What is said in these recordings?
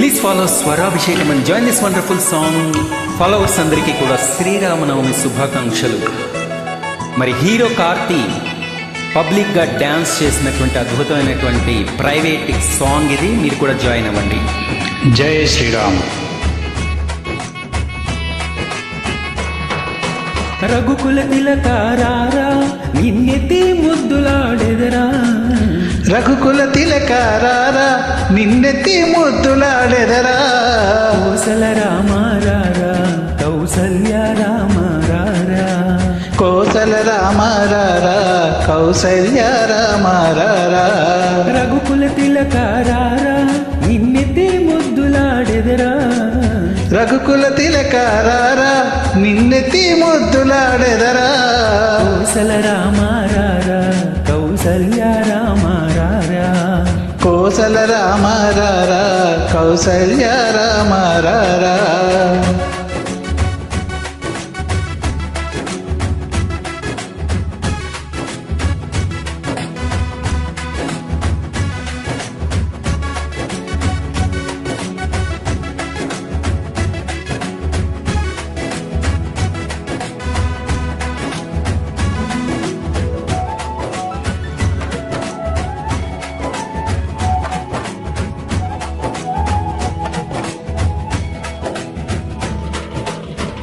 Please follow Swarabhishekam and join this wonderful song. Followers అందరికీ కూడా శ్రీరామనవమి శుభాకాంక్షలు. మరి హీరో కార్తీ పబ్లిక్గా డ్యాన్స్ చేసినటువంటి అద్భుతమైనటువంటి ప్రైవేట్ సాంగ్ ఇది. మీరు కూడా జాయిన్ అవ్వండి. జై శ్రీరామ్. రఘుకుల తిలకారారా నిన్నెత్తి ముద్దులాడెదరా, రఘుకుల తిలకారారా నిన్నెత్తి ముద్దులాడెదరా, కోసల రామారారా కౌసల్య రామారారా, కోసల రామారారా కౌసల్య రామారారా, రఘుకుల తిలకారారా నిన్నెత్తి ముద్దులాడెదరా, రఘుకుల తిలకారారా నిన్నెత్తి ముద్దులాడెదరా, కోసల రామారారా కౌసల్య రామారారా, కోసల రామారారా కౌసల్య రామారారా.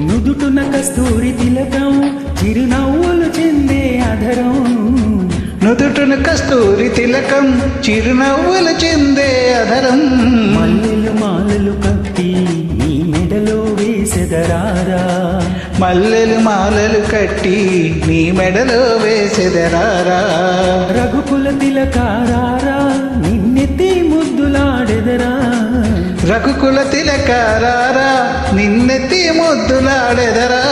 నుదుటున కస్తూరి తిలకం చిరునవ్వులు చెందే అధరం, నుదుటున కస్తూరి తిలకం చిరునవ్వులు చెందే అధరం, మల్లెలు మాలలు కట్టి నీ మెడలో వేసెదరారా, మల్లెలు మాలలు కట్టి నీ మెడలో వేసెదరారా, రఘుకుల తిలకారారా నిన్నెత్తి ముద్దులాడెదరా, రఘుకుల తిలకారారా నిన్నెత్తి ముద్దులాడెదరా,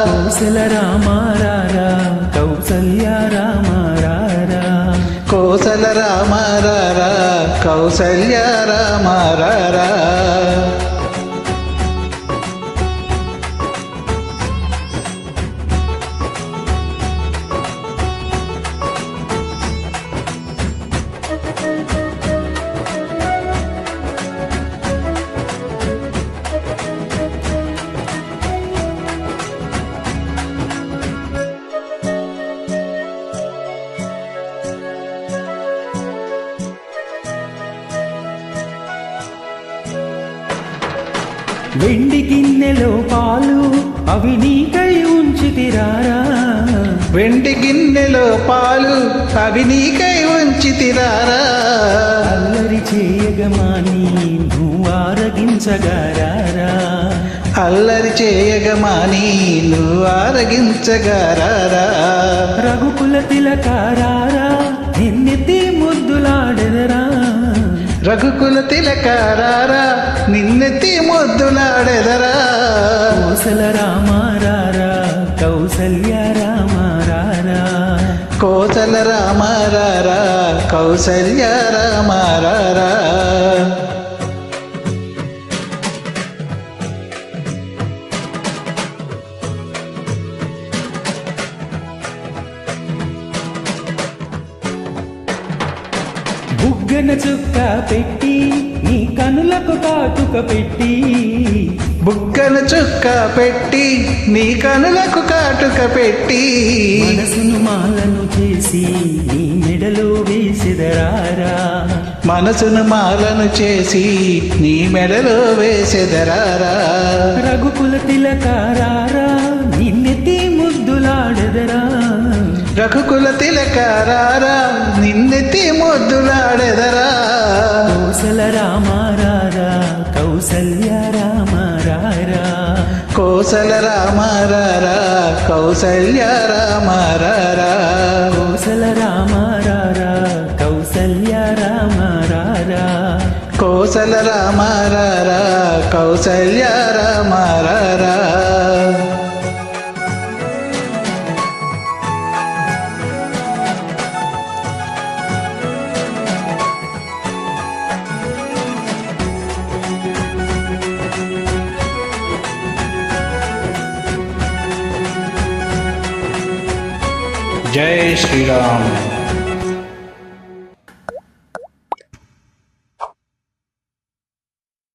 కోసల రామారారా కౌసల్య రామారారా, కోసల రామారారా కౌసల్య రామారారా. వెండి గిన్నెలో పాలు అవి నీకై ఉంచితిరారా, వెండి గిన్నెలో పాలు అవి నీకై ఉంచితిరారా, అల్లరి చేయగమాని నువ్వు ఆరగించగారారా, అల్లరి చేయగమాని నువ్వు ఆరగించగారారా, రఘుకుల తిలకారారా నిన్నెత్తి ముద్దులాడెదరా, రఘుకుల తిలకారారా నిన్నెత్తి ముద్దులాడెదరా, కోసల రామారారా కౌసల్య రామారారా, కోసల రామారారా కౌసల్య రామారారా. బుగ్గన చుక్క పెట్టి నీ కనులకు కాటుక పెట్టి, బుగ్గన చుక్క పెట్టి నీ కనులకు కాటుక పెట్టి, మనసును మాలను చేసి నీ మెడలో వేసెదరారా, మనసును మాలను చేసి నీ మెడలో వేసెదరారా, రఘుకుల తిలకారారా నిన్నెత్తి ముద్దులాడెదరా, రఘుకుల తిలకారారా నిన్నెత్తి ముద్దులాడెదరా, కోసల రామారారా కౌసల్య రామారారా, కోసల రామారారా కౌసల్య రామారారా, కోసల రామారారా కౌసల్య రామారారా, కోసల రామారారా కౌసల్య రామారారా. జై శ్రీరామ్.